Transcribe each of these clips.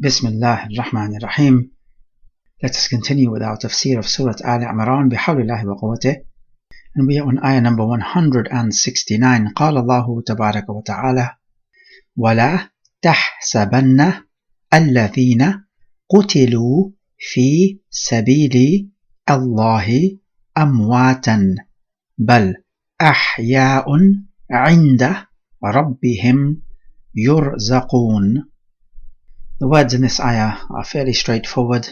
Bismillah ar-Rahman ar-Rahim. Let us continue with our tafsir of Surah Aal-Imraan bihawlillahi wa quwwatih. And we are on ayah number 169. قال الله تبارك وتعالى ولا تحسبن الذين قتلوا في سبيل الله أمواتا بل أحياء عند ربهم يرزقون. The words in this ayah are fairly straightforward.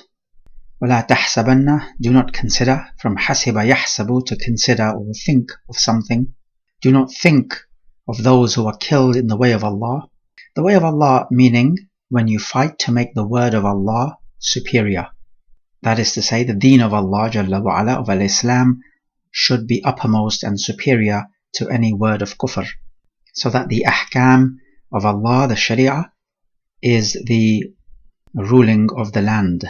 وَلَا تَحْسَبَنَّ, do not consider, from حَسِبَ يَحْسَبُ, to consider or think of something. Do not think of those who are killed in the way of Allah. The way of Allah meaning when you fight to make the word of Allah superior. That is to say, the deen of Allah Jalla wa Ala, of Al-Islam, should be uppermost and superior to any word of kufr. So that the ahkam of Allah, the sharia, is the ruling of the land.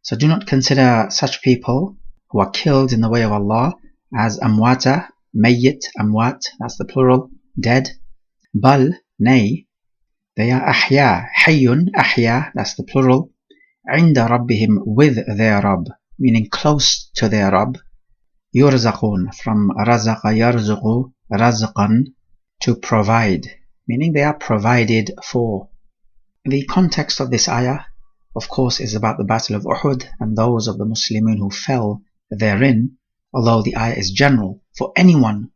So do not consider such people who are killed in the way of Allah as amwata, mayyit, amwat, that's the plural, dead. Bal, nay, they are ahya, hayyun, ahya, that's the plural, inda rabbihim, with their Rabb, meaning close to their Rabb. Yurzaqun, from razaqa yarzuqu, razqan, to provide, meaning they are provided for. The context of this ayah, of course, is about the Battle of Uhud and those of the Muslimin who fell therein, although the ayah is general for anyone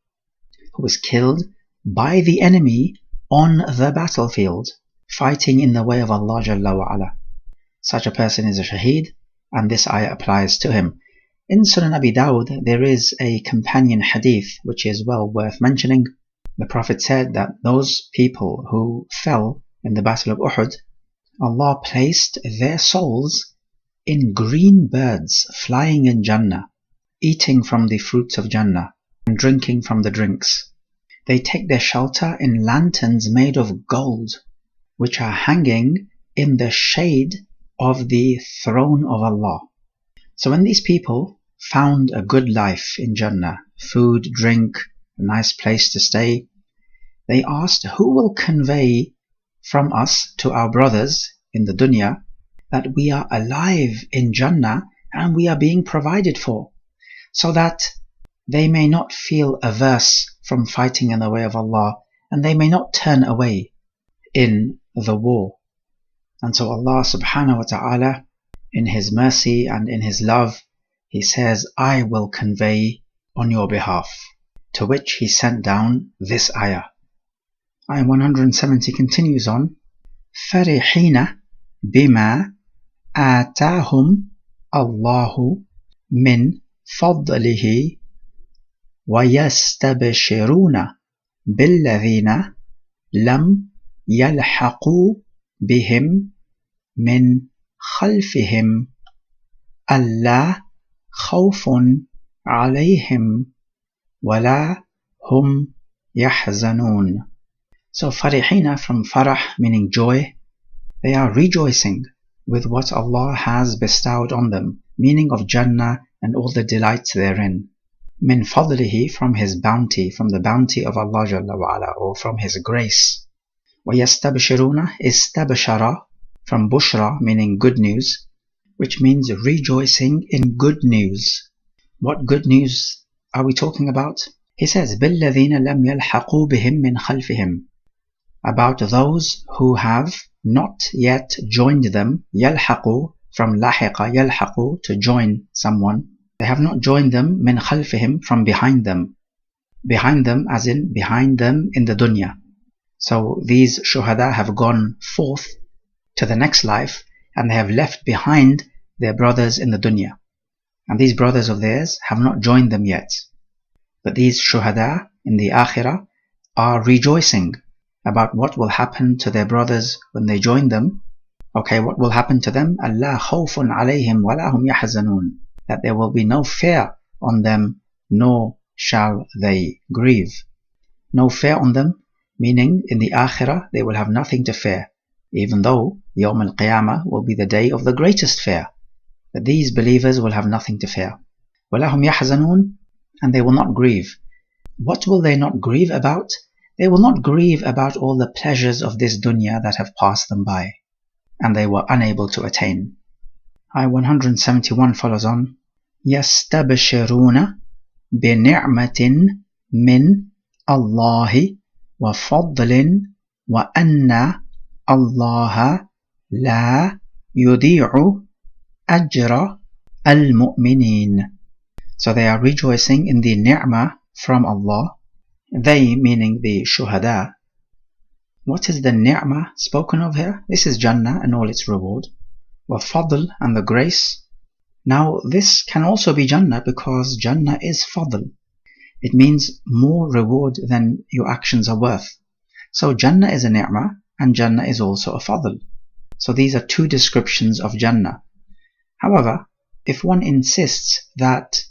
who is killed by the enemy on the battlefield, fighting in the way of Allah Jalla wa Ala. Such a person is a shaheed, and this ayah applies to him. In Sunan Abi Dawud, there is a companion hadith which is well worth mentioning. The Prophet said that those people who fell in the Battle of Uhud, Allah placed their souls in green birds flying in Jannah, eating from the fruits of Jannah and drinking from the drinks. They take their shelter in lanterns made of gold, which are hanging in the shade of the throne of Allah. So when these people found a good life in Jannah, food, drink, a nice place to stay, they asked, who will convey from us to our brothers in the dunya that we are alive in Jannah and we are being provided for, so that they may not feel averse from fighting in the way of Allah and they may not turn away in the war. And so Allah subhanahu wa ta'ala, in His mercy and in His love, He says, I will convey on your behalf, to which He sent down this ayah. Ayah 170 continues on, فَرِحِينَ بِمَا آتَاهُمْ اللَّهُ مِنْ فَضْلِهِ وَيَسْتَبْشِرُونَ بِالَّذِينَ لَمْ يَلْحَقُوا بِهِمْ مِنْ خَلْفِهِمْ أَلَّا خَوْفٌ عَلَيْهِمْ وَلَا هُمْ يَحْزَنُونَ. So farihina, from farah, meaning joy, they are rejoicing with what Allah has bestowed on them, meaning of Jannah and all the delights therein. Min fadlihi, from His bounty, from the bounty of Allah Jalla wa Ala, or from His grace. Wa yastabshiruna, istabshara, from bushra, meaning good news, which means rejoicing in good news. What good news are we talking about? He says, بِالَّذِينَ لَمْ يَلْحَقُوا بِهِمْ مِنْ خَلْفِهِمْ, about those who have not yet joined them. Yalhaqu, from lahiqa, yalhaqu, to join someone. They have not joined them, min khalfihim, from behind them. Behind them as in behind them in the dunya. So these shuhada have gone forth to the next life and they have left behind their brothers in the dunya. And these brothers of theirs have not joined them yet. But these shuhada in the akhirah are rejoicing about what will happen to their brothers when they join them. Okay, what will happen to them? Allah khawfun alayhim wa la hum yahzanun, that there will be no fear on them, nor shall they grieve. No fear on them, meaning in the akhirah they will have nothing to fear, even though Yawm al-Qiyamah will be the day of the greatest fear. But these believers will have nothing to fear. Wa la hum yahzanun, and they will not grieve. What will they not grieve about? They will not grieve about all the pleasures of this dunya that have passed them by. and they were unable to attain. Ayah 171 follows on, يَسْتَبْشِرُونَ بِنِعْمَةٍ مِّنْ اللَّهِ وَفَضْلٍ وَأَنَّ اللَّهَ لَا يُضِيعُ أَجْرَ الْمُؤْمِنِينَ. So they are rejoicing in the ni'mah from Allah, they meaning the shuhada. What is the ni'mah spoken of here? This is Jannah and all its reward. وَفَضْل, and the grace. Now this can also be Jannah because Jannah is fadl. It means more reward than your actions are worth. So Jannah is a ni'mah and Jannah is also a fadl. So these are two descriptions of Jannah. However, if one insists that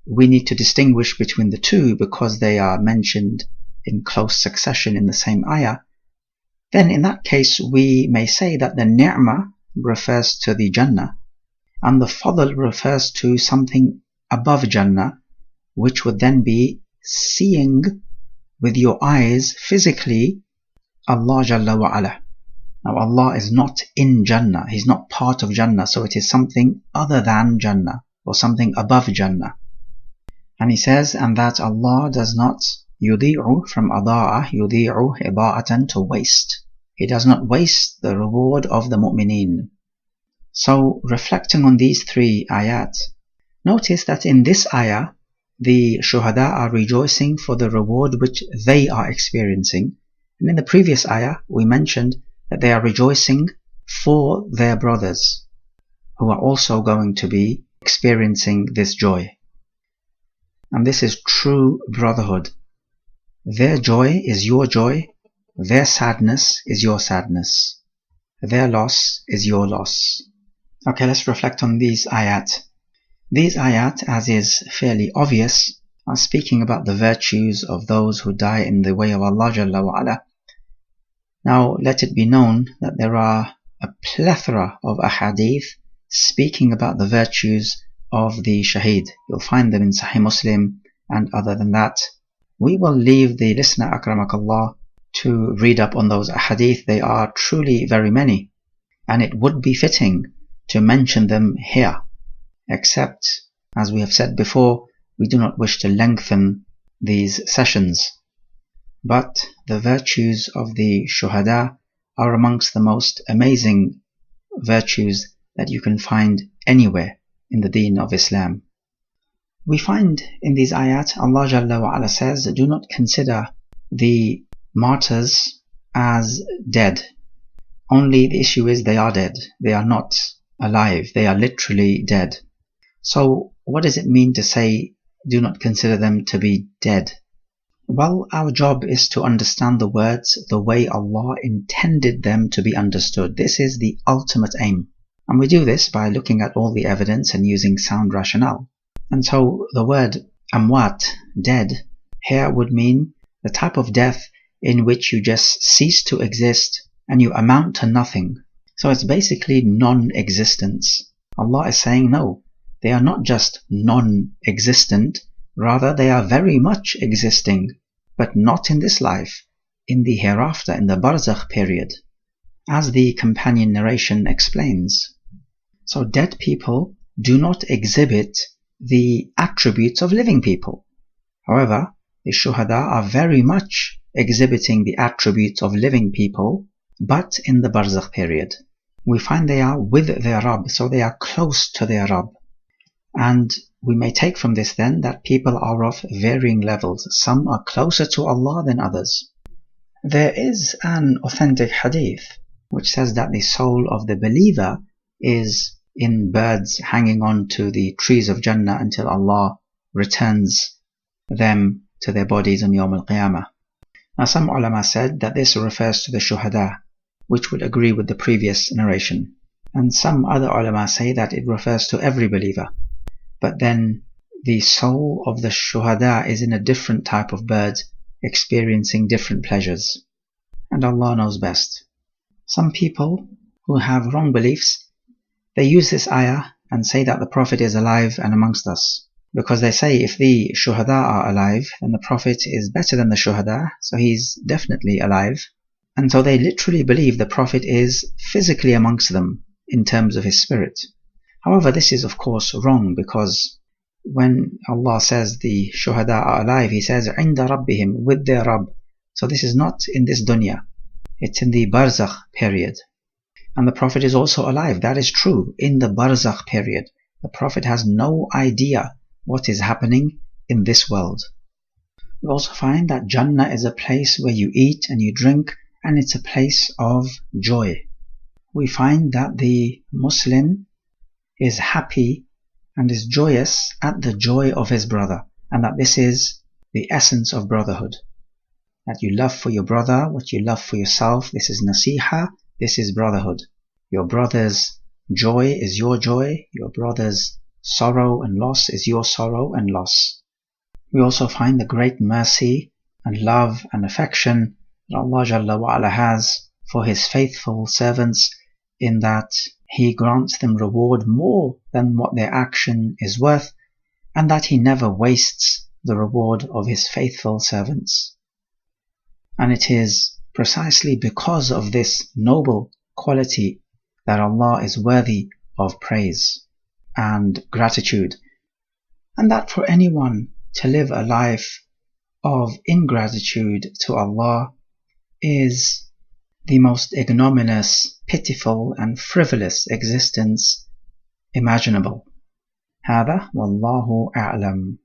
we need to distinguish between the two because they are mentioned in close succession in the same ayah, then in that case we may say that the ni'mah refers to the Jannah and the fadl refers to something above Jannah, which would then be seeing with your eyes physically Allah Jalla wa Ala. Now Allah is not in Jannah, He's not part of Jannah, so it is something other than Jannah or something above Jannah. And He says, and that Allah does not yudi'u from ada'a, yudi'u ida'atan, to waste. He does not waste the reward of the mu'mineen. So reflecting on these three ayat, notice that in this ayah the shuhada are rejoicing for the reward which they are experiencing, and in the previous ayah we mentioned that they are rejoicing for their brothers who are also going to be experiencing this joy. And this is true brotherhood. Their joy is your joy, their sadness is your sadness, their loss is your loss. Okay, let's reflect on these ayat. These ayat, as is fairly obvious, are speaking about the virtues of those who die in the way of Allah Jalla wa Ala. Now let it be known that there are a plethora of ahadith speaking about the virtues of the shaheed. You'll find them in Sahih Muslim, and other than that we will leave the listener, akramakallah, to read up on those ahadith. They are truly very many, and it would be fitting to mention them here, except, as we have said before, we do not wish to lengthen these sessions. But the virtues of the shuhada are amongst the most amazing virtues that you can find anywhere in the deen of Islam. We find in these ayat Allah Jalla wa Ala says, do not consider the martyrs as dead. Only the issue is they are dead. They are not alive. They are literally dead. So what does it mean to say do not consider them to be dead? Well, our job is to understand the words the way Allah intended them to be understood. This is the ultimate aim. And we do this by looking at all the evidence and using sound rationale. And so the word amwat, dead, here would mean the type of death in which you just cease to exist and you amount to nothing. So it's basically non-existence. Allah is saying no, they are not just non-existent, rather they are very much existing, but not in this life, in the hereafter, in the barzakh period, as the companion narration explains. So dead people do not exhibit the attributes of living people. However, the shuhada are very much exhibiting the attributes of living people, but in the barzakh period. We find they are with their Rabb, so they are close to their Rabb. And we may take from this then that people are of varying levels. Some are closer to Allah than others. There is an authentic hadith which says that the soul of the believer is in birds hanging on to the trees of Jannah until Allah returns them to their bodies on Yawm al-Qiyamah. Now some ulama said that this refers to the shuhada, which would agree with the previous narration. And some other ulama say that it refers to every believer. But then the soul of the shuhada is in a different type of bird, experiencing different pleasures. And Allah knows best. Some people who have wrong beliefs, they use this ayah and say that the Prophet is alive and amongst us. Because they say if the shuhada are alive, then the Prophet is better than the shuhada, so he's definitely alive. And so they literally believe the Prophet is physically amongst them in terms of his spirit. However, this is of course wrong, because when Allah says the shuhada are alive, He says عِنْدَ رَبِّهِمْ, with their Rabb. So this is not in this dunya, it's in the barzakh period. And the Prophet is also alive, that is true, in the barzakh period. The Prophet has no idea what is happening in this world. We also find that Jannah is a place where you eat and you drink, and it's a place of joy. We find that the Muslim is happy and is joyous at the joy of his brother, and that this is the essence of brotherhood. That you love for your brother what you love for yourself. This is nasiha, this is brotherhood. Your brother's joy is your joy, your brother's sorrow and loss is your sorrow and loss. We also find the great mercy and love and affection that Allah Jalla wa Ala has for His faithful servants, in that He grants them reward more than what their action is worth, and that He never wastes the reward of His faithful servants. And it is precisely because of this noble quality that Allah is worthy of praise and gratitude, and that for anyone to live a life of ingratitude to Allah is the most ignominious, pitiful and frivolous existence imaginable. هذا والله أعلم.